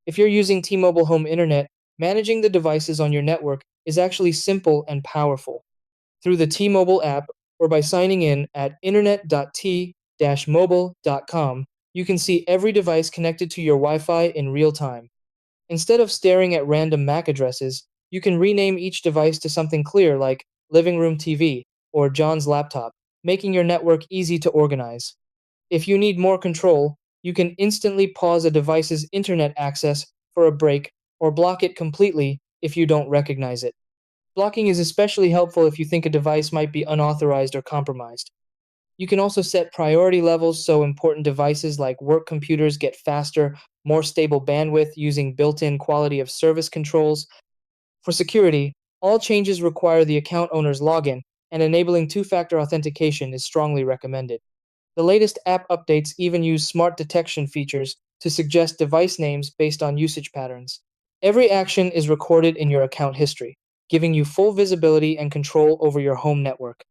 If you're using T-Mobile Home Internet, managing the devices on your network is actually simple and powerful. Through the T-Mobile app or by signing in at internet.t-mobile.com, you can see every device connected to your Wi-Fi in real time. Instead of staring at random MAC addresses, you can rename each device to something clear like living room TV or John's laptop, making your network easy to organize. If you need more control, you can instantly pause a device's internet access for a break or block it completely if you don't recognize it. Blocking is especially helpful if you think a device might be unauthorized or compromised. You can also set priority levels so important devices like work computers get faster, more stable bandwidth using built in quality of service controls. For security, all changes require the account owner's login, and enabling two factor authentication is strongly recommended. The latest app updates even use smart detection features to suggest device names based on usage patterns. Every action is recorded in your account history, giving you full visibility and control over your home network.